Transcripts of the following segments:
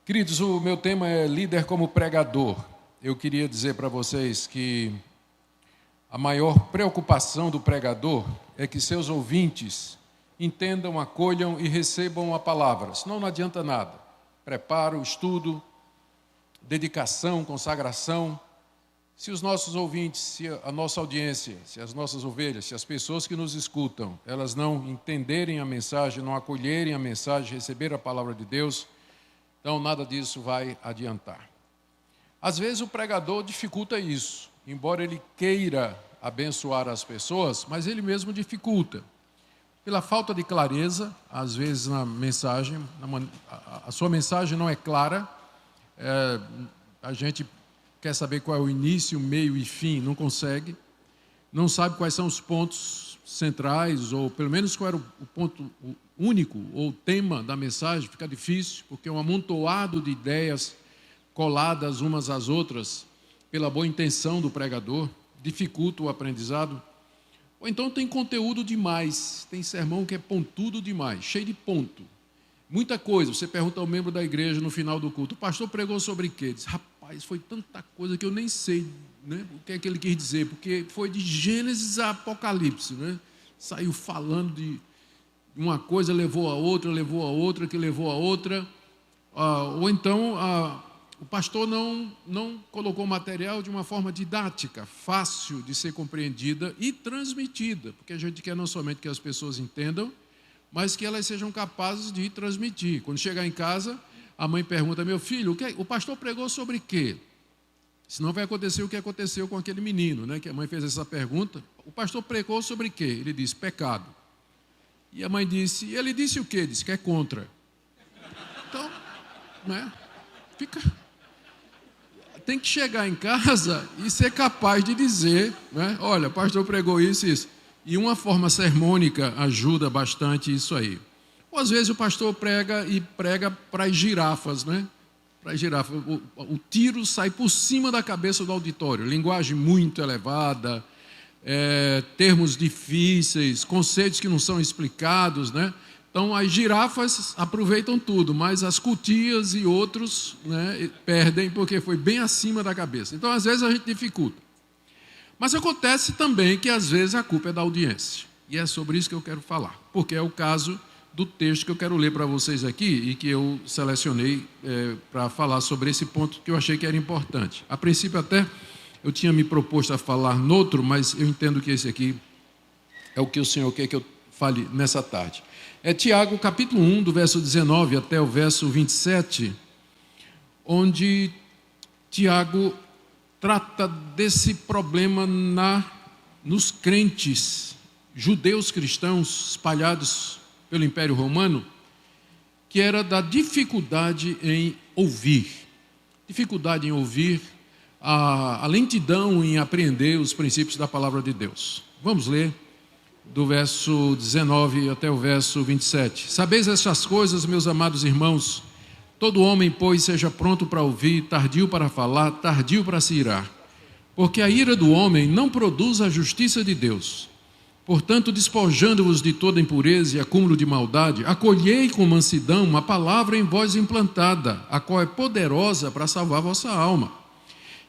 Queridos, o meu tema é líder como pregador. Eu queria dizer para vocês que a maior preocupação do pregador é que seus ouvintes entendam, acolham e recebam a palavra. Senão não adianta nada. Preparo, estudo, dedicação, consagração. Se os nossos ouvintes, se a nossa audiência, se as nossas ovelhas, se as pessoas que nos escutam, elas não entenderem a mensagem, não acolherem a mensagem, receber a palavra de Deus, então nada disso vai adiantar. Às vezes o pregador dificulta isso, embora ele queira abençoar as pessoas, mas ele mesmo dificulta. Pela falta de clareza, às vezes na mensagem, a sua mensagem não é clara, a gente quer saber qual é o início, o meio e fim, não consegue, não sabe quais são os pontos centrais, ou pelo menos qual era o ponto único, ou o tema da mensagem, fica difícil, porque é um amontoado de ideias coladas umas às outras, pela boa intenção do pregador, dificulta o aprendizado. Ou então tem conteúdo demais, tem sermão que é pontudo demais, cheio de ponto. Muita coisa, você pergunta ao membro da igreja no final do culto, o pastor pregou sobre o quê? Diz, rapaz, foi tanta coisa que eu nem sei, né, o que é que ele quis dizer, porque foi de Gênesis a Apocalipse, né? Saiu falando de uma coisa, levou a outra, que levou a outra. Ou então o pastor não colocou o material de uma forma didática, fácil de ser compreendida e transmitida, porque a gente quer não somente que as pessoas entendam, mas que elas sejam capazes de transmitir. Quando chegar em casa, a mãe pergunta, meu filho, o pastor pregou sobre quê? Senão vai acontecer o que aconteceu com aquele menino, né? Que a mãe fez essa pergunta. O pastor pregou sobre quê? Ele disse, pecado. E a mãe disse, e ele disse o quê? Disse que é contra. Então, né? Tem que chegar em casa e ser capaz de dizer, né? Olha, o pastor pregou isso e isso. E uma forma sermônica ajuda bastante isso aí. Ou às vezes o pastor prega para as girafas, né? Para as girafas. O tiro sai por cima da cabeça do auditório. Linguagem muito elevada, termos difíceis, conceitos que não são explicados, né? Então as girafas aproveitam tudo, mas as cutias e outros, né, perdem porque foi bem acima da cabeça. Então às vezes a gente dificulta. Mas acontece também que às vezes a culpa é da audiência. E é sobre isso que eu quero falar, porque é o caso do texto que eu quero ler para vocês aqui e que eu selecionei para falar sobre esse ponto que eu achei que era importante. A princípio até eu tinha me proposto a falar noutro, mas eu entendo que esse aqui é o que o Senhor quer que eu fale nessa tarde. É Tiago capítulo 1, do verso 19 até o verso 27, onde Tiago trata desse problema nos crentes, judeus cristãos espalhados pelo Império Romano, que era da dificuldade em ouvir. Dificuldade em ouvir, a lentidão em apreender os princípios da palavra de Deus. Vamos ler do verso 19 até o verso 27. Sabeis estas coisas, meus amados irmãos, todo homem, pois, seja pronto para ouvir, tardio para falar, tardio para se irar. Porque a ira do homem não produz a justiça de Deus. Portanto, despojando-vos de toda impureza e acúmulo de maldade, acolhei com mansidão a palavra em vós implantada, a qual é poderosa para salvar vossa alma.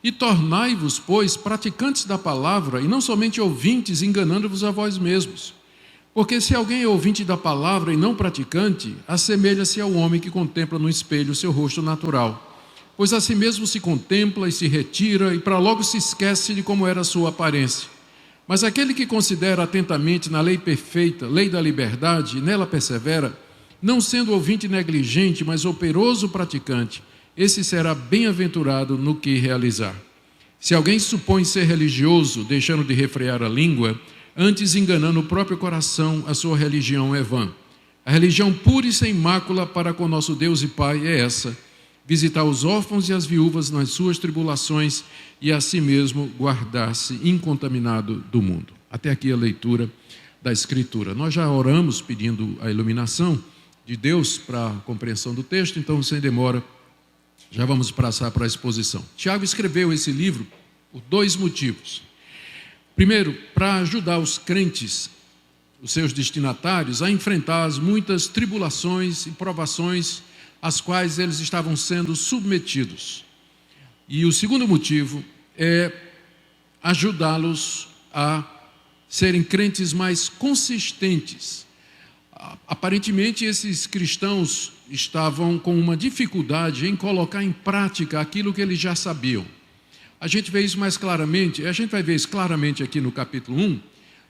E tornai-vos, pois, praticantes da palavra, e não somente ouvintes, enganando-vos a vós mesmos. Porque se alguém é ouvinte da palavra e não praticante, assemelha-se ao homem que contempla no espelho o seu rosto natural. Pois a si mesmo se contempla e se retira, e para logo se esquece de como era a sua aparência. Mas aquele que considera atentamente na lei perfeita, lei da liberdade, e nela persevera, não sendo ouvinte negligente, mas operoso praticante, esse será bem-aventurado no que realizar. Se alguém supõe ser religioso, deixando de refrear a língua, antes enganando o próprio coração, a sua religião é vã. A religião pura e sem mácula para com nosso Deus e Pai é essa: visitar os órfãos e as viúvas nas suas tribulações e a si mesmo guardar-se incontaminado do mundo. Até aqui a leitura da Escritura. Nós já oramos pedindo a iluminação de Deus para a compreensão do texto, então sem demora já vamos passar para a exposição. Tiago escreveu esse livro por dois motivos. Primeiro, para ajudar os crentes, os seus destinatários, a enfrentar as muitas tribulações e provações às quais eles estavam sendo submetidos. E o segundo motivo é ajudá-los a serem crentes mais consistentes. Aparentemente, esses cristãos estavam com uma dificuldade em colocar em prática aquilo que eles já sabiam. A gente vê isso mais claramente, a gente vai ver isso claramente aqui no capítulo 1,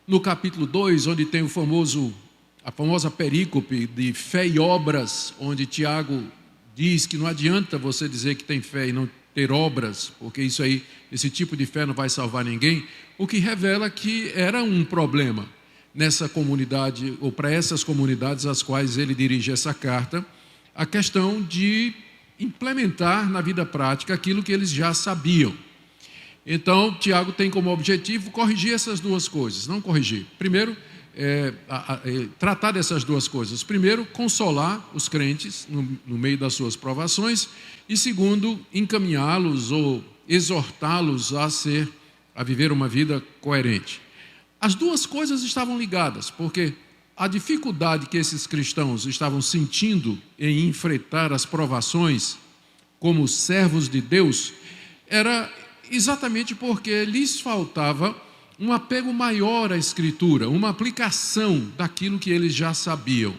no capítulo 2, onde tem a famosa perícope de fé e obras, onde Tiago diz que não adianta você dizer que tem fé e não ter obras, porque isso aí, esse tipo de fé não vai salvar ninguém, o que revela que era um problema nessa comunidade, ou para essas comunidades às quais ele dirige essa carta, a questão de implementar na vida prática aquilo que eles já sabiam. Então, Tiago tem como objetivo corrigir essas duas coisas, não corrigir. Primeiro, tratar dessas duas coisas. Primeiro, consolar os crentes no meio das suas provações, e segundo, encaminhá-los ou exortá-los a viver uma vida coerente. As duas coisas estavam ligadas, porque a dificuldade que esses cristãos estavam sentindo em enfrentar as provações como servos de Deus era exatamente porque lhes faltava um apego maior à Escritura, uma aplicação daquilo que eles já sabiam.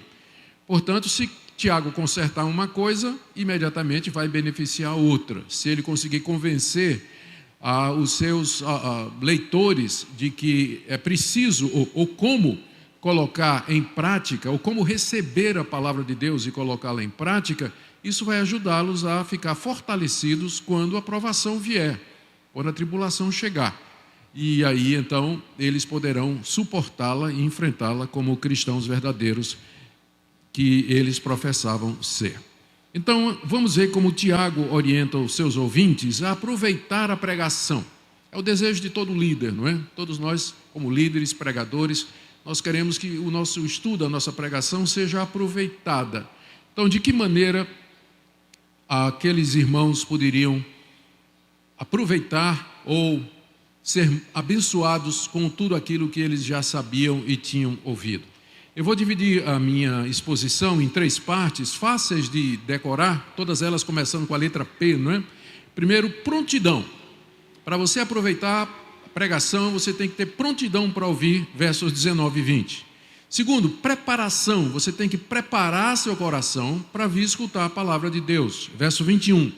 Portanto, se Tiago consertar uma coisa, imediatamente vai beneficiar a outra. Se ele conseguir convencer os seus leitores de que é preciso, ou como colocar em prática, ou como receber a palavra de Deus e colocá-la em prática, isso vai ajudá-los a ficar fortalecidos quando a provação vier, quando a tribulação chegar. E aí, então, eles poderão suportá-la e enfrentá-la como cristãos verdadeiros que eles professavam ser. Então, vamos ver como Tiago orienta os seus ouvintes a aproveitar a pregação. É o desejo de todo líder, não é? Todos nós, como líderes, pregadores, nós queremos que o nosso estudo, a nossa pregação seja aproveitada. Então, de que maneira aqueles irmãos poderiam aproveitar ou ser abençoados com tudo aquilo que eles já sabiam e tinham ouvido? Eu vou dividir a minha exposição em 3 partes, fáceis de decorar, todas elas começando com a letra P, não é? Primeiro, prontidão. Para você aproveitar a pregação, você tem que ter prontidão para ouvir versos 19 e 20. Segundo, preparação. Você tem que preparar seu coração para vir escutar a palavra de Deus, verso 21.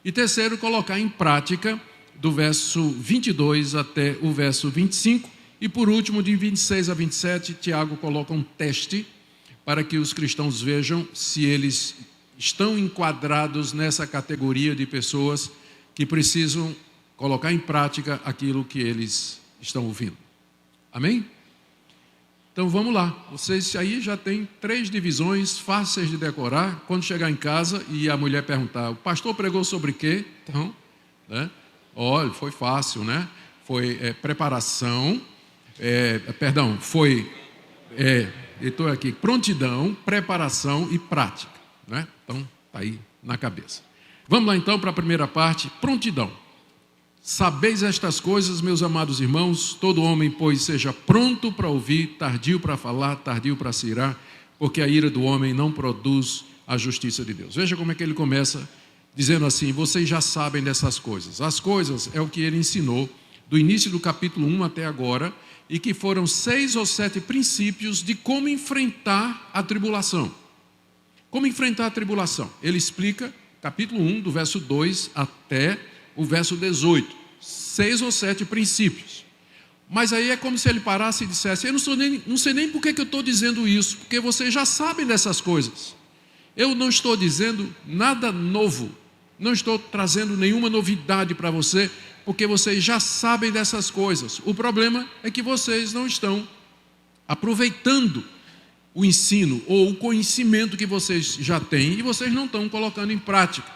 E terceiro, colocar em prática do verso 22 até o verso 25. E por último, de 26 a 27, Tiago coloca um teste para que os cristãos vejam se eles estão enquadrados nessa categoria de pessoas que precisam colocar em prática aquilo que eles estão ouvindo. Amém? Então vamos lá. Vocês aí já têm 3 divisões fáceis de decorar. Quando chegar em casa e a mulher perguntar, o pastor pregou sobre quê? Então, né? Olha, foi fácil, né? Foi preparação... estou aqui, prontidão, preparação e prática, né? Então, está aí na cabeça. Vamos lá então para a primeira parte, prontidão. Sabeis estas coisas, meus amados irmãos, todo homem, pois, seja pronto para ouvir, tardio para falar, tardio para se irar, porque a ira do homem não produz a justiça de Deus. Veja como é que ele começa dizendo assim, vocês já sabem dessas coisas. As coisas é o que ele ensinou do início do capítulo 1 até agora, e que foram 6 ou 7 princípios de como enfrentar a tribulação. Como enfrentar a tribulação? Ele explica, capítulo 1, do verso 2 até o verso 18. 6 ou 7 princípios. Mas aí é como se ele parasse e dissesse, eu não sei nem por que eu estou dizendo isso, porque vocês já sabem dessas coisas. Eu não estou dizendo nada novo, não estou trazendo nenhuma novidade para você, porque vocês já sabem dessas coisas. O problema é que vocês não estão aproveitando o ensino ou o conhecimento que vocês já têm e vocês não estão colocando em prática.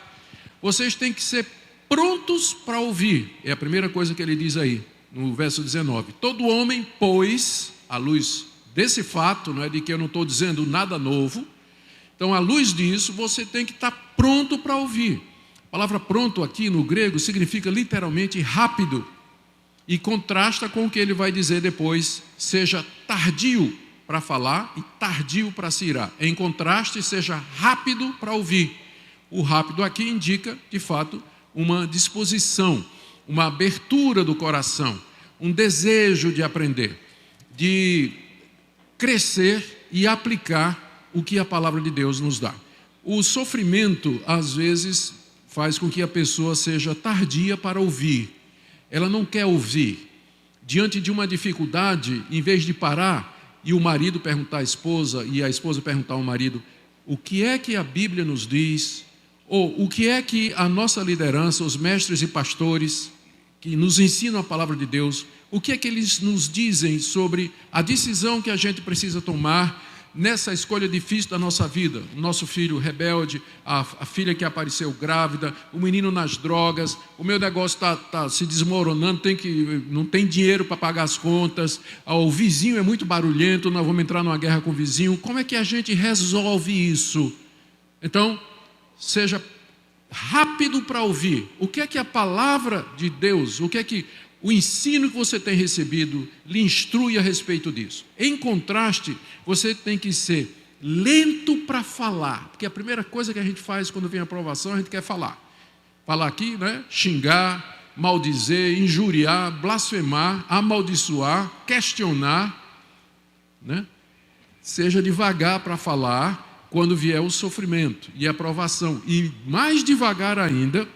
Vocês têm que ser prontos para ouvir. É a primeira coisa que ele diz aí, no verso 19. Todo homem, pois, à luz desse fato, não é de que eu não estou dizendo nada novo, então à luz disso, você tem que estar pronto para ouvir. A palavra pronto aqui no grego significa literalmente rápido e contrasta com o que ele vai dizer depois, seja tardio para falar e tardio para se irar. Em contraste, seja rápido para ouvir. O rápido aqui indica, de fato, uma disposição, uma abertura do coração, um desejo de aprender, de crescer e aplicar o que a palavra de Deus nos dá. O sofrimento, às vezes, faz com que a pessoa seja tardia para ouvir. Ela não quer ouvir. Diante de uma dificuldade, em vez de parar e o marido perguntar à esposa e a esposa perguntar ao marido o que é que a Bíblia nos diz, ou o que é que a nossa liderança, os mestres e pastores que nos ensinam a palavra de Deus, o que é que eles nos dizem sobre a decisão que a gente precisa tomar nessa escolha difícil da nossa vida. O nosso filho rebelde, a filha que apareceu grávida, o menino nas drogas, o meu negócio está se desmoronando, não tem dinheiro para pagar as contas, o vizinho é muito barulhento, nós vamos entrar numa guerra com o vizinho. Como é que a gente resolve isso? Então, seja rápido para ouvir. O que é que a palavra de Deus, o que é que o ensino que você tem recebido lhe instrui a respeito disso? Em contraste, você tem que ser lento para falar, porque a primeira coisa que a gente faz quando vem a aprovação, a gente quer falar. Falar aqui, né? Xingar, maldizer, injuriar, blasfemar, amaldiçoar, questionar, né? Seja devagar para falar quando vier o sofrimento e a aprovação, e mais devagar ainda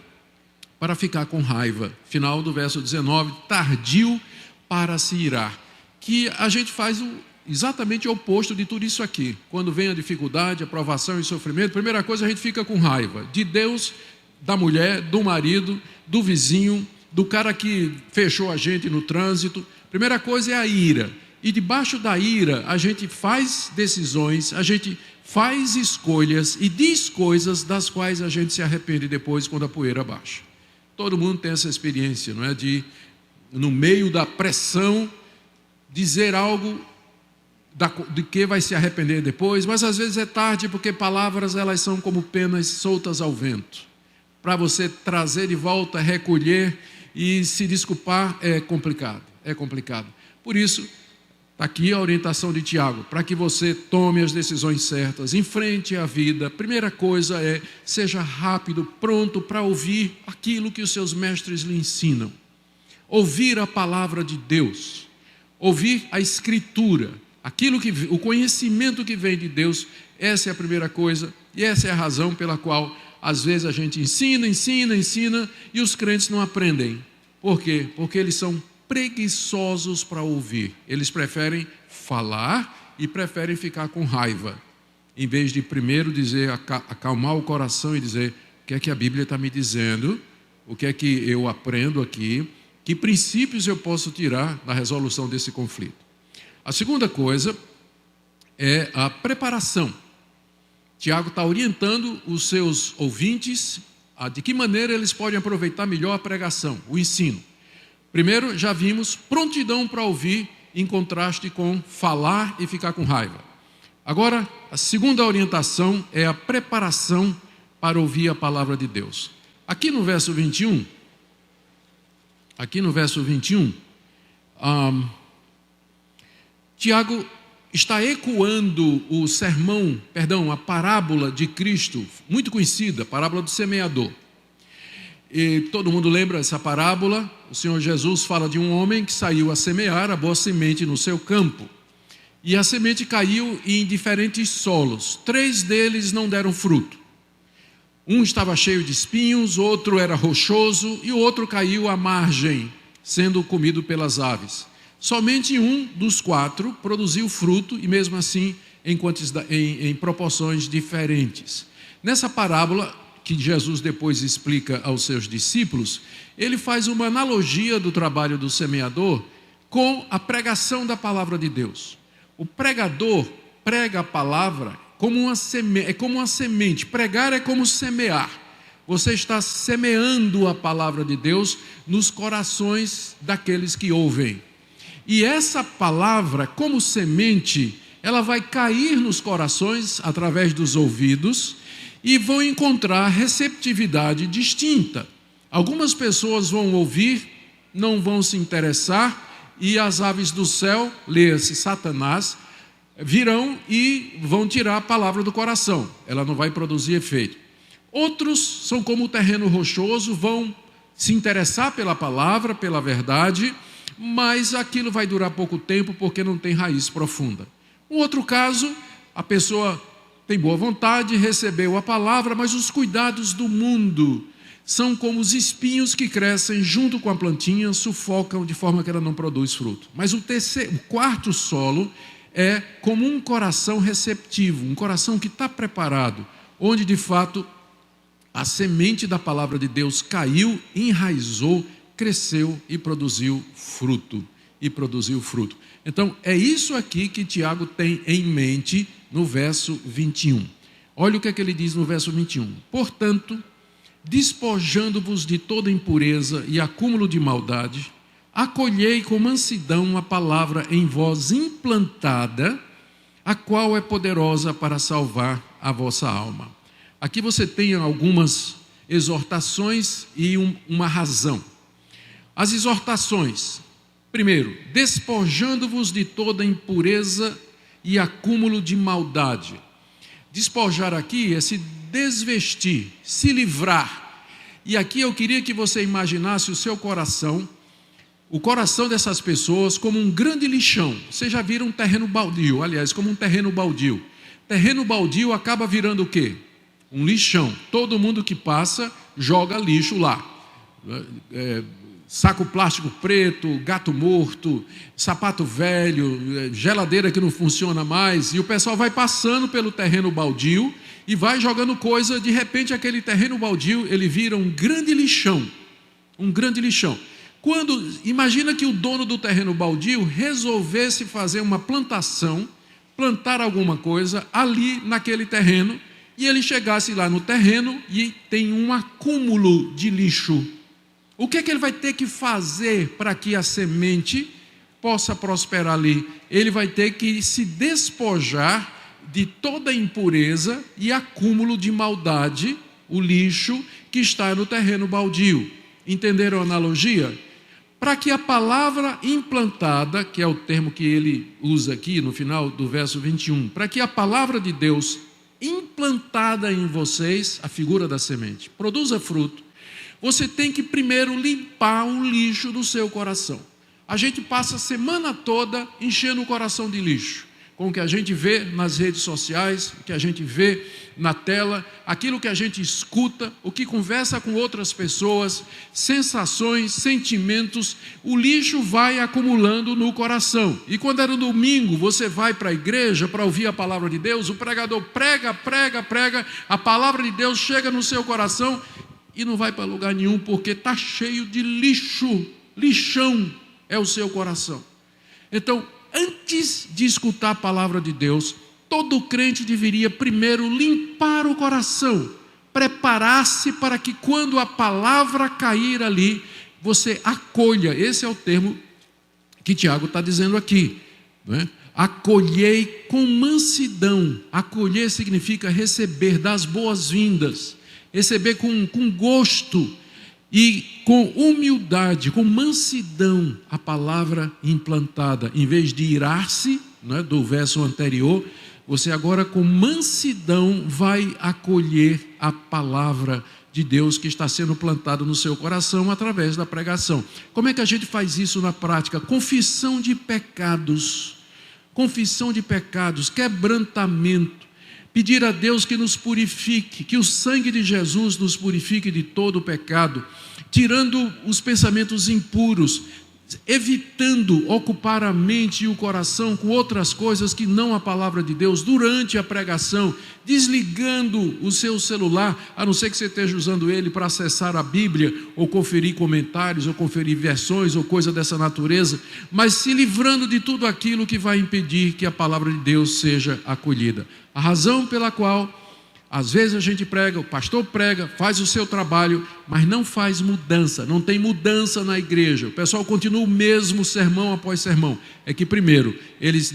para ficar com raiva. Final do verso 19, tardio para se irar. Que a gente faz exatamente o oposto de tudo isso aqui. Quando vem a dificuldade, a provação e sofrimento, primeira coisa, a gente fica com raiva de Deus, da mulher, do marido, do vizinho, do cara que fechou a gente no trânsito. Primeira coisa é a ira. E debaixo da ira, a gente faz decisões, a gente faz escolhas e diz coisas das quais a gente se arrepende depois quando a poeira baixa. Todo mundo tem essa experiência, não é? De, no meio da pressão, dizer algo de que vai se arrepender depois, mas às vezes é tarde, porque palavras, elas são como penas soltas ao vento. Para você trazer de volta, recolher e se desculpar é complicado, Por isso, está aqui a orientação de Tiago, para que você tome as decisões certas, enfrente a vida. Primeira coisa é, seja rápido, pronto para ouvir aquilo que os seus mestres lhe ensinam. Ouvir a palavra de Deus, ouvir a Escritura, o conhecimento que vem de Deus. Essa é a primeira coisa, e essa é a razão pela qual, às vezes, a gente ensina, e os crentes não aprendem. Por quê? Porque eles são preguiçosos para ouvir. Eles preferem falar e preferem ficar com raiva, em vez de primeiro dizer, acalmar o coração e dizer o que é que a Bíblia está me dizendo, o que é que eu aprendo aqui, que princípios eu posso tirar da resolução desse conflito. A segunda coisa é a preparação. Tiago está orientando os seus ouvintes de que maneira eles podem aproveitar melhor a pregação, o ensino. Primeiro, já vimos prontidão para ouvir, em contraste com falar e ficar com raiva. Agora, a segunda orientação é a preparação para ouvir a palavra de Deus. Aqui no verso 21, Tiago está ecoando a parábola de Cristo, muito conhecida, a parábola do semeador. E todo mundo lembra essa parábola. O Senhor Jesus fala de um homem que saiu a semear a boa semente no seu campo. E a semente caiu em diferentes solos. 3 deles não deram fruto. Um estava cheio de espinhos, outro era rochoso e o outro caiu à margem, sendo comido pelas aves. Somente um dos 4 produziu fruto, e mesmo assim em proporções diferentes. Nessa parábola, que Jesus depois explica aos seus discípulos, ele faz uma analogia do trabalho do semeador com a pregação da palavra de Deus. O pregador prega a palavra como uma semente. Pregar é como semear. Você está semeando a palavra de Deus nos corações daqueles que ouvem. E essa palavra, como semente, ela vai cair nos corações através dos ouvidos e vão encontrar receptividade distinta. Algumas pessoas vão ouvir, não vão se interessar, e as aves do céu, leia-se Satanás, virão e vão tirar a palavra do coração. Ela não vai produzir efeito. Outros são como o terreno rochoso, vão se interessar pela palavra, pela verdade, mas aquilo vai durar pouco tempo porque não tem raiz profunda. Um outro caso, a pessoa tem boa vontade, recebeu a palavra, mas os cuidados do mundo são como os espinhos que crescem junto com a plantinha, sufocam de forma que ela não produz fruto. Mas o quarto solo é como um coração receptivo, um coração que está preparado, onde de fato a semente da palavra de Deus caiu, enraizou, cresceu e produziu fruto. Então, é isso aqui que Tiago tem em mente no verso 21. Olha o que é que ele diz no verso 21. Portanto, despojando-vos de toda impureza e acúmulo de maldade, acolhei com mansidão a palavra em vós implantada, a qual é poderosa para salvar a vossa alma. Aqui você tem algumas exortações e uma razão. As exortações: primeiro, despojando-vos de toda impureza e acúmulo de maldade. Despojar aqui é se desvestir, se livrar. E aqui eu queria que você imaginasse o seu coração, o coração dessas pessoas como um grande lixão. Vocês já viram um terreno baldio, aliás, como um terreno baldio. Terreno baldio acaba virando o quê? Um lixão. Todo mundo que passa joga lixo lá. Saco plástico preto, gato morto, sapato velho, geladeira que não funciona mais, e o pessoal vai passando pelo terreno baldio e vai jogando coisa. De repente aquele terreno baldio, ele vira um grande lixão. Imagina que o dono do terreno baldio resolvesse fazer uma plantação, plantar alguma coisa ali naquele terreno, e ele chegasse lá no terreno e tem um acúmulo de lixo. O que é que ele vai ter que fazer para que a semente possa prosperar ali? Ele vai ter que se despojar de toda impureza e acúmulo de maldade, o lixo que está no terreno baldio. Entenderam a analogia? Para que a palavra implantada, que é o termo que ele usa aqui no final do verso 21, para que a palavra de Deus implantada em vocês, a figura da semente, produza fruto, você tem que primeiro limpar o lixo do seu coração. A gente passa a semana toda enchendo o coração de lixo, com o que a gente vê nas redes sociais, o que a gente vê na tela, aquilo que a gente escuta, o que conversa com outras pessoas, sensações, sentimentos. O lixo vai acumulando no coração. E quando é no domingo, você vai para a igreja para ouvir a palavra de Deus, o pregador prega, a palavra de Deus chega no seu coração e não vai para lugar nenhum, porque está cheio de lixo. Lixão é o seu coração. Então, antes de escutar a palavra de Deus, todo crente deveria primeiro limpar o coração, preparar-se para que quando a palavra cair ali, você acolha. Esse é o termo que Tiago está dizendo aqui, né? Acolhei com mansidão. Acolher significa receber, dar as boas-vindas, receber com gosto e com humildade, com mansidão, a palavra implantada. Em vez de irar-se, né, do verso anterior, você agora com mansidão vai acolher a palavra de Deus que está sendo plantada no seu coração através da pregação. Como é que a gente faz isso na prática? Confissão de pecados, quebrantamento. Pedir a Deus que nos purifique, que o sangue de Jesus nos purifique de todo o pecado, tirando os pensamentos impuros, evitando ocupar a mente e o coração com outras coisas que não a palavra de Deus durante a pregação, desligando o seu celular, a não ser que você esteja usando ele para acessar a Bíblia, ou conferir comentários, ou conferir versões, ou coisa dessa natureza, mas se livrando de tudo aquilo que vai impedir que a palavra de Deus seja acolhida. A razão pela qual às vezes a gente prega, o pastor prega, faz o seu trabalho, mas não faz mudança, não tem mudança na igreja. O pessoal continua o mesmo sermão após sermão. É que primeiro, eles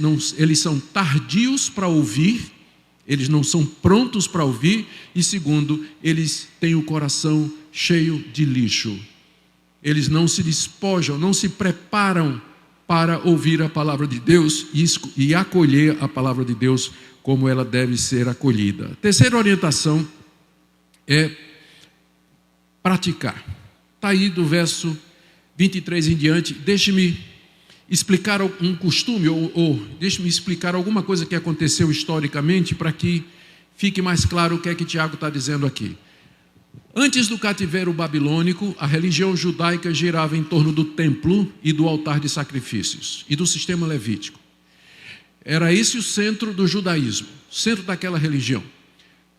são tardios para ouvir, eles não são prontos para ouvir, e segundo, eles têm o coração cheio de lixo. Eles não se despojam, não se preparam para ouvir a palavra de Deus e acolher a palavra de Deus como ela deve ser acolhida. Terceira orientação é praticar. Está aí do verso 23 em diante. Deixe-me explicar um costume, ou deixe-me explicar alguma coisa que aconteceu historicamente, para que fique mais claro o que é que Tiago está dizendo aqui. Antes do cativeiro babilônico, a religião judaica girava em torno do templo e do altar de sacrifícios e do sistema levítico. Era esse o centro do judaísmo, o centro daquela religião.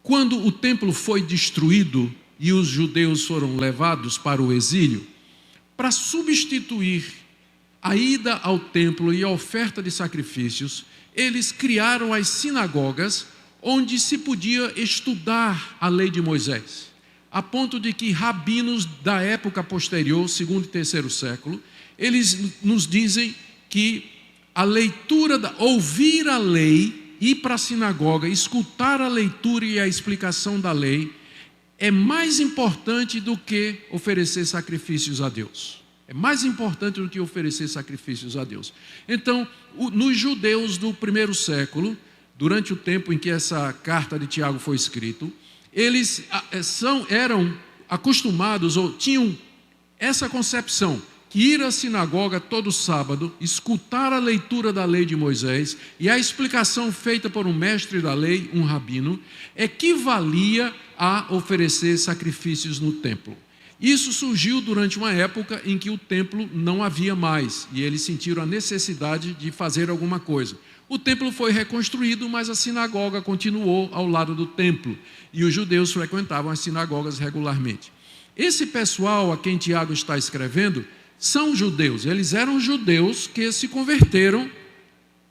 Quando o templo foi destruído e os judeus foram levados para o exílio, para substituir a ida ao templo e a oferta de sacrifícios, eles criaram as sinagogas onde se podia estudar a lei de Moisés, a ponto de que rabinos da época posterior, segundo e terceiro século, eles nos dizem que a leitura, ouvir a lei, ir para a sinagoga, escutar a leitura e a explicação da lei, é mais importante do que oferecer sacrifícios a Deus. É mais importante do que oferecer sacrifícios a Deus. Então, nos judeus do primeiro século, durante o tempo em que essa carta de Tiago foi escrita, eles eram acostumados ou tinham essa concepção, que ir à sinagoga todo sábado, escutar a leitura da lei de Moisés e a explicação feita por um mestre da lei, um rabino, equivalia a oferecer sacrifícios no templo. Isso surgiu durante uma época em que o templo não havia mais e eles sentiram a necessidade de fazer alguma coisa. O templo foi reconstruído, mas a sinagoga continuou ao lado do templo e os judeus frequentavam as sinagogas regularmente. Esse pessoal a quem Tiago está escrevendo são judeus, eles eram judeus que se converteram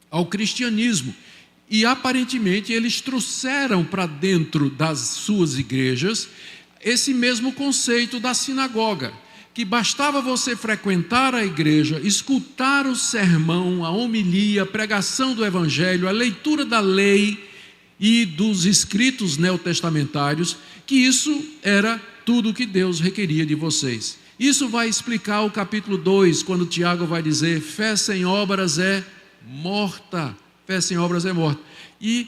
ao cristianismo e aparentemente eles trouxeram para dentro das suas igrejas esse mesmo conceito da sinagoga, que bastava você frequentar a igreja, escutar o sermão, a homilia, a pregação do evangelho, a leitura da lei e dos escritos neotestamentários, que isso era tudo o que Deus requeria de vocês. Isso vai explicar o capítulo 2, quando Tiago vai dizer, fé sem obras é morta. Fé sem obras é morta. E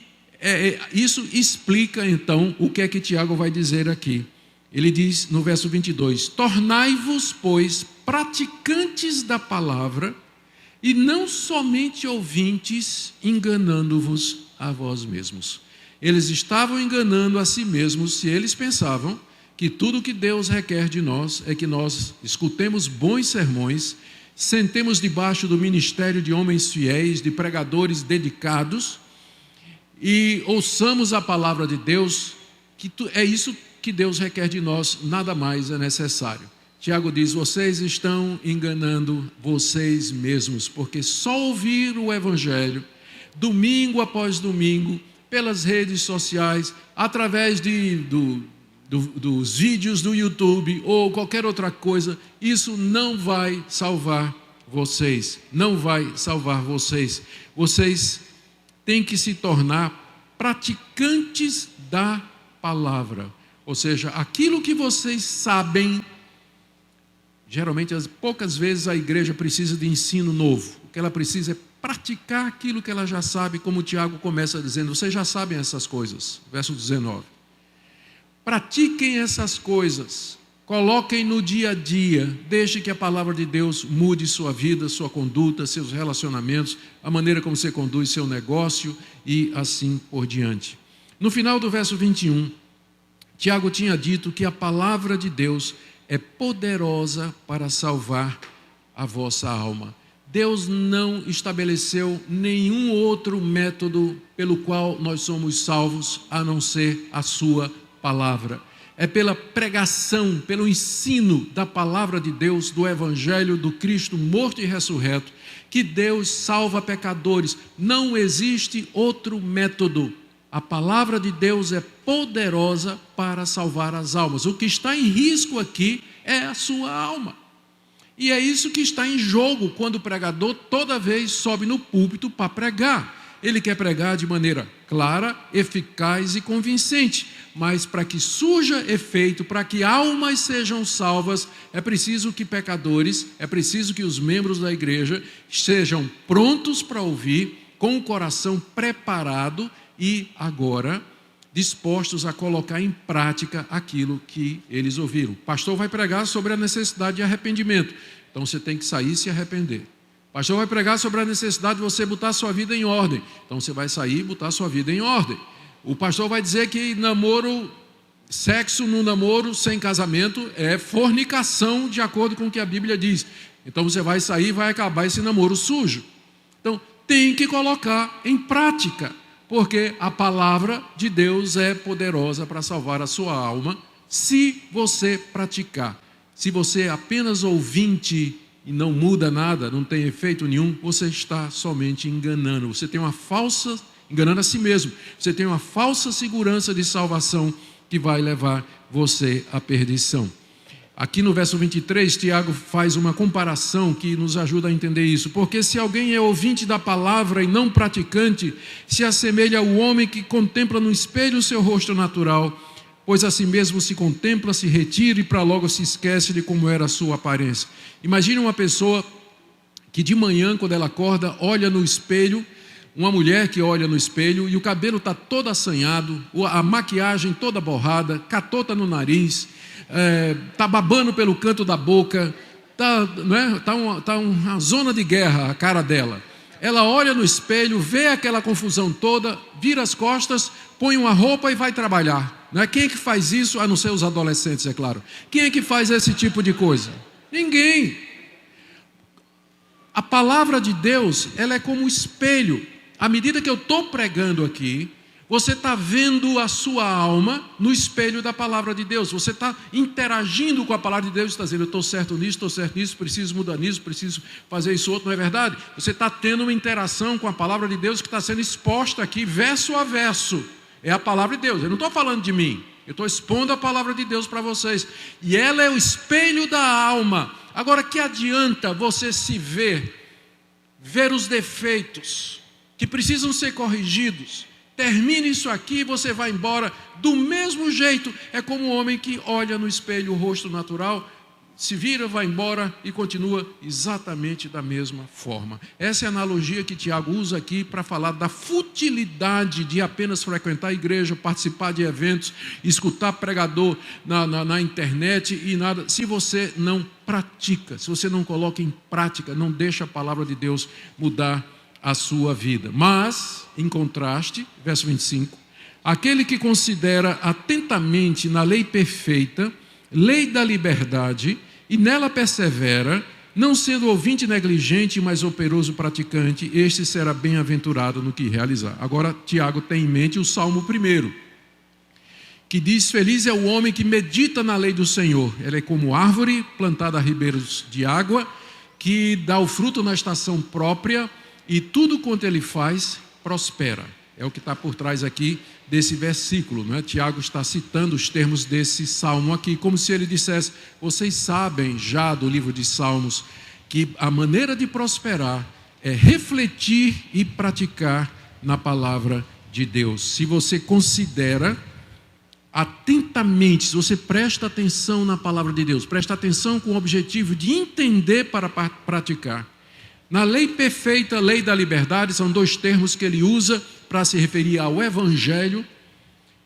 isso explica então o que é que Tiago vai dizer aqui. Ele diz no verso 22, tornai-vos, pois, praticantes da palavra, e não somente ouvintes, enganando-vos a vós mesmos. Eles estavam enganando a si mesmos se eles pensavam que tudo o que Deus requer de nós é que nós escutemos bons sermões, sentemos debaixo do ministério de homens fiéis, de pregadores dedicados, e ouçamos a palavra de Deus, que é isso que Deus requer de nós, nada mais é necessário. Tiago diz, vocês estão enganando vocês mesmos, porque só ouvir o evangelho, domingo após domingo, pelas redes sociais, através dos vídeos do YouTube ou qualquer outra coisa, isso não vai salvar vocês, não vai salvar vocês. Vocês têm que se tornar praticantes da palavra. Ou seja, aquilo que vocês sabem, geralmente, poucas vezes a igreja precisa de ensino novo. O que ela precisa é praticar aquilo que ela já sabe, como o Tiago começa dizendo, vocês já sabem essas coisas. Verso 19. Pratiquem essas coisas, coloquem no dia a dia, deixe que a palavra de Deus mude sua vida, sua conduta, seus relacionamentos, a maneira como você conduz seu negócio e assim por diante. No final do verso 21, Tiago tinha dito que a palavra de Deus é poderosa para salvar a vossa alma. Deus não estabeleceu nenhum outro método pelo qual nós somos salvos, a não ser a sua palavra. É pela pregação, pelo ensino da palavra de Deus, do evangelho do Cristo morto e ressurreto, que Deus salva pecadores. Não existe outro método. A palavra de Deus é poderosa para salvar as almas. O que está em risco aqui é a sua alma. E é isso que está em jogo quando o pregador toda vez sobe no púlpito para pregar. Ele quer pregar de maneira clara, eficaz e convincente. Mas para que surja efeito, para que almas sejam salvas, é preciso que pecadores, é preciso que os membros da igreja sejam prontos para ouvir, com o coração preparado e agora dispostos a colocar em prática aquilo que eles ouviram. O pastor vai pregar sobre a necessidade de arrependimento, então você tem que sair e se arrepender. O pastor vai pregar sobre a necessidade de você botar sua vida em ordem, então você vai sair e botar sua vida em ordem. O pastor vai dizer que sexo no namoro sem casamento é fornicação, de acordo com o que a Bíblia diz. Então você vai sair e vai acabar esse namoro sujo. Então tem que colocar em prática, porque a palavra de Deus é poderosa para salvar a sua alma, se você praticar. Se você é apenas ouvinte e não muda nada, não tem efeito nenhum, você está somente enganando. Você tem enganando a si mesmo. Você tem uma falsa segurança de salvação que vai levar você à perdição. Aqui no verso 23, Tiago faz uma comparação que nos ajuda a entender isso. Porque se alguém é ouvinte da palavra e não praticante, se assemelha ao homem que contempla no espelho o seu rosto natural, pois assim mesmo se contempla, se retira e para logo se esquece de como era a sua aparência. Imagine uma pessoa que de manhã, quando ela acorda, olha no espelho, uma mulher que olha no espelho e o cabelo está todo assanhado, a maquiagem toda borrada, catota no nariz, está babando pelo canto da boca, tá uma zona de guerra a cara dela. Ela olha no espelho, vê aquela confusão toda, vira as costas, põe uma roupa e vai trabalhar. Quem é que faz isso? A não ser os adolescentes, é claro. Quem é que faz esse tipo de coisa? Ninguém. A palavra de Deus, ela é como um espelho. À medida que eu estou pregando aqui, você está vendo a sua alma no espelho da palavra de Deus. Você está interagindo com a palavra de Deus, está dizendo, eu estou certo nisso, preciso mudar nisso, preciso fazer isso outro, não é verdade? Você está tendo uma interação com a palavra de Deus que está sendo exposta aqui, verso a verso. É a palavra de Deus, eu não estou falando de mim, eu estou expondo a palavra de Deus para vocês. E ela é o espelho da alma. Agora, que adianta você se ver os defeitos que precisam ser corrigidos? Termine isso aqui e você vai embora do mesmo jeito. É como um homem que olha no espelho o rosto natural, se vira, vai embora e continua exatamente da mesma forma. Essa é a analogia que Tiago usa aqui para falar da futilidade de apenas frequentar a igreja, participar de eventos, escutar pregador na internet e nada. Se você não pratica, se você não coloca em prática, não deixa a palavra de Deus mudar a sua vida. Mas, em contraste, verso 25, aquele que considera atentamente na lei perfeita, lei da liberdade, e nela persevera, não sendo ouvinte negligente, mas operoso praticante, este será bem-aventurado no que realizar. Agora, Tiago tem em mente o Salmo 1, que diz, feliz é o homem que medita na lei do Senhor. Ela é como árvore plantada a ribeiros de água, que dá o fruto na estação própria, e tudo quanto ele faz, prospera. É o que está por trás aqui desse versículo, não é? Tiago está citando os termos desse salmo aqui, como se ele dissesse, vocês sabem já do livro de Salmos, que a maneira de prosperar é refletir e praticar na palavra de Deus. Se você considera atentamente, se você presta atenção na palavra de Deus, presta atenção com o objetivo de entender para praticar. Na lei perfeita, lei da liberdade, são dois termos que ele usa para se referir ao Evangelho,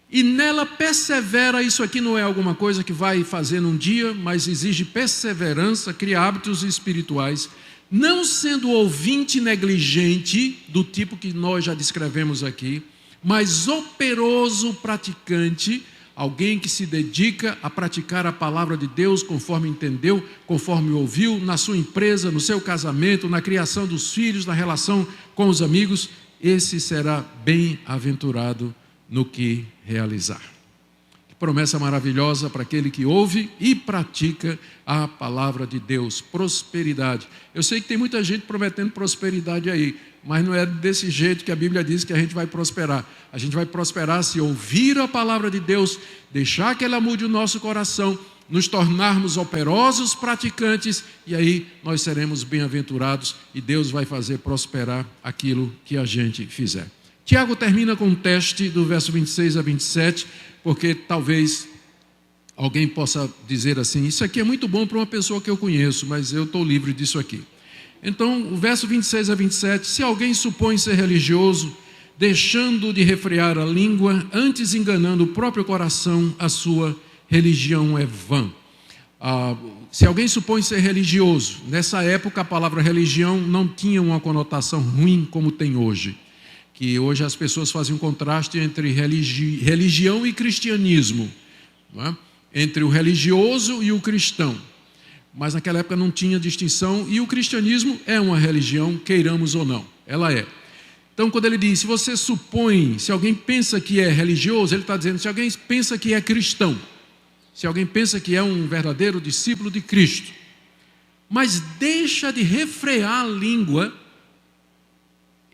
e nela persevera. Isso aqui não é alguma coisa que vai fazer num dia, mas exige perseverança, cria hábitos espirituais, não sendo ouvinte negligente, do tipo que nós já descrevemos aqui, mas operoso praticante, alguém que se dedica a praticar a palavra de Deus conforme entendeu, conforme ouviu, na sua empresa, no seu casamento, na criação dos filhos, na relação com os amigos, esse será bem-aventurado no que realizar. Que promessa maravilhosa para aquele que ouve e pratica a palavra de Deus, prosperidade. Eu sei que tem muita gente prometendo prosperidade aí, mas não é desse jeito que a Bíblia diz que a gente vai prosperar. A gente vai prosperar se ouvir a palavra de Deus, deixar que ela mude o nosso coração, nos tornarmos operosos praticantes, e aí nós seremos bem-aventurados e Deus vai fazer prosperar aquilo que a gente fizer. Tiago termina com um teste do verso 26 a 27, porque talvez alguém possa dizer assim, isso aqui é muito bom para uma pessoa que eu conheço, mas eu estou livre disso aqui. Então, o verso 26 a 27, se alguém supõe ser religioso, deixando de refrear a língua, antes enganando o próprio coração, a sua religião é vã. Se alguém supõe ser religioso, nessa época a palavra religião não tinha uma conotação ruim como tem hoje. Que hoje as pessoas fazem um contraste entre religião e cristianismo, não é? Entre o religioso e o cristão. Mas naquela época não tinha distinção, e o cristianismo é uma religião, queiramos ou não, ela é. Então, quando ele diz, se você supõe, se alguém pensa que é religioso, ele está dizendo, se alguém pensa que é cristão, se alguém pensa que é um verdadeiro discípulo de Cristo, mas deixa de refrear a língua,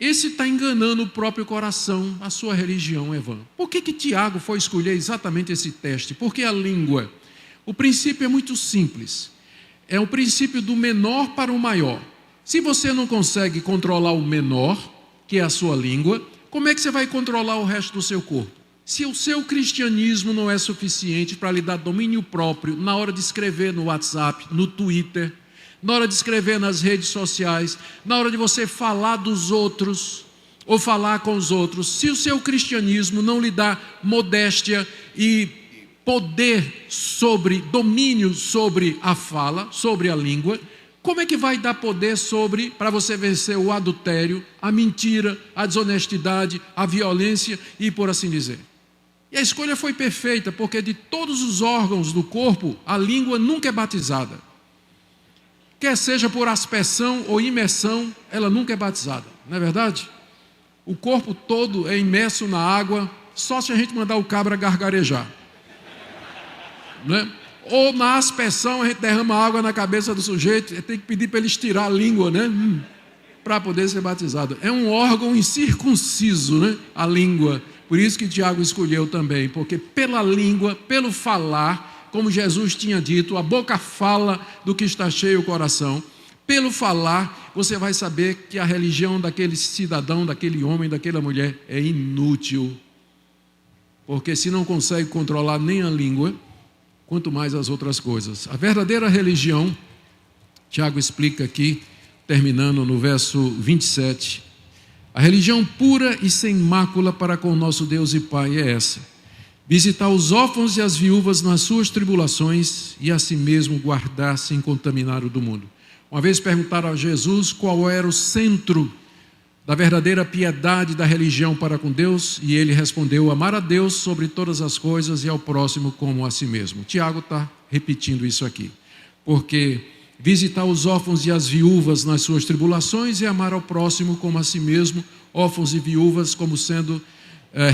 esse está enganando o próprio coração, a sua religião é vã. Por que Tiago foi escolher exatamente esse teste? Porque a língua, o princípio é muito simples, é o princípio do menor para o maior. Se você não consegue controlar o menor, que é a sua língua, como é que você vai controlar o resto do seu corpo? Se o seu cristianismo não é suficiente para lhe dar domínio próprio na hora de escrever no WhatsApp, no Twitter, na hora de escrever nas redes sociais, na hora de você falar dos outros ou falar com os outros, se o seu cristianismo não lhe dá modéstia e poder sobre, domínio sobre a fala, sobre a língua, como é que vai dar poder para você vencer o adultério, a mentira, a desonestidade, a violência e por assim dizer? E a escolha foi perfeita, porque de todos os órgãos do corpo, a língua nunca é batizada. Quer seja por aspersão ou imersão, ela nunca é batizada, não é verdade? O corpo todo é imerso na água, só se a gente mandar o cabra gargarejar, né? Ou na aspersão a gente derrama água na cabeça do sujeito, tem que pedir para ele estirar a língua, né? Para poder ser batizado. É um órgão incircunciso, né? A língua. Por isso que Tiago escolheu também, porque pela língua, pelo falar, como Jesus tinha dito, a boca fala do que está cheio o coração. Pelo falar, você vai saber que a religião daquele cidadão, daquele homem, daquela mulher é inútil. Porque se não consegue controlar nem a língua, quanto mais as outras coisas. A verdadeira religião, Tiago explica aqui, terminando no verso 27, a religião pura e sem mácula para com o nosso Deus e Pai é essa: visitar os órfãos e as viúvas nas suas tribulações e a si mesmo guardar-se incontaminado do mundo. Uma vez perguntaram a Jesus qual era o centro da verdadeira piedade da religião para com Deus, e ele respondeu: amar a Deus sobre todas as coisas e ao próximo como a si mesmo. Tiago está repetindo isso aqui, porque visitar os órfãos e as viúvas nas suas tribulações e amar ao próximo como a si mesmo, órfãos e viúvas como sendo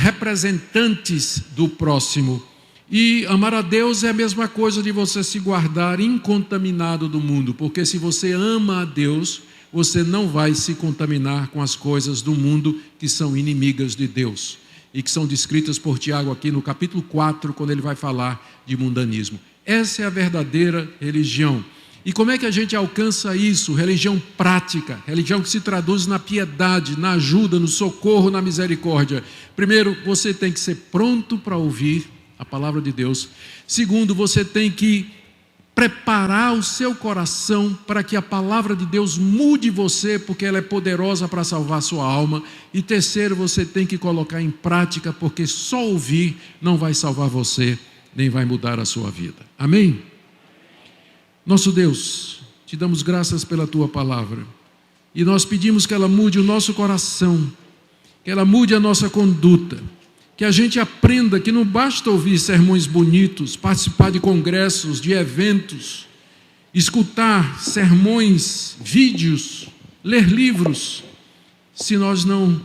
representantes do próximo. E amar a Deus é a mesma coisa de você se guardar incontaminado do mundo, porque se você ama a Deus, você não vai se contaminar com as coisas do mundo que são inimigas de Deus e que são descritas por Tiago aqui no capítulo 4, quando ele vai falar de mundanismo. Essa é a verdadeira religião. E como é que a gente alcança isso? Religião prática, religião que se traduz na piedade, na ajuda, no socorro, na misericórdia. Primeiro, você tem que ser pronto para ouvir a palavra de Deus. Segundo, você tem que preparar o seu coração para que a palavra de Deus mude você, porque ela é poderosa para salvar a sua alma. E terceiro, você tem que colocar em prática, porque só ouvir não vai salvar você, nem vai mudar a sua vida. Amém? Nosso Deus, te damos graças pela tua palavra, e nós pedimos que ela mude o nosso coração, que ela mude a nossa conduta, que a gente aprenda que não basta ouvir sermões bonitos, participar de congressos, de eventos, escutar sermões, vídeos, ler livros, se nós não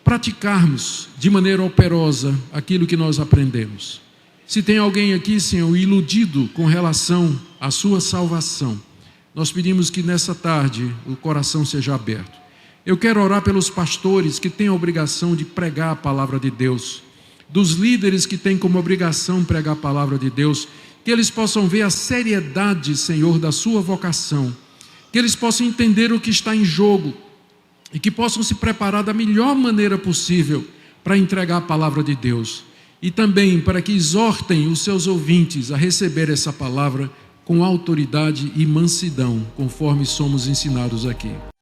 praticarmos de maneira operosa aquilo que nós aprendemos. Se tem alguém aqui, Senhor, iludido com relação à sua salvação, nós pedimos que nessa tarde o coração seja aberto. Eu quero orar pelos pastores que têm a obrigação de pregar a palavra de Deus, dos líderes que têm como obrigação pregar a palavra de Deus, que eles possam ver a seriedade, Senhor, da sua vocação, que eles possam entender o que está em jogo e que possam se preparar da melhor maneira possível para entregar a palavra de Deus. E também para que exortem os seus ouvintes a receber essa palavra com autoridade e mansidão, conforme somos ensinados aqui.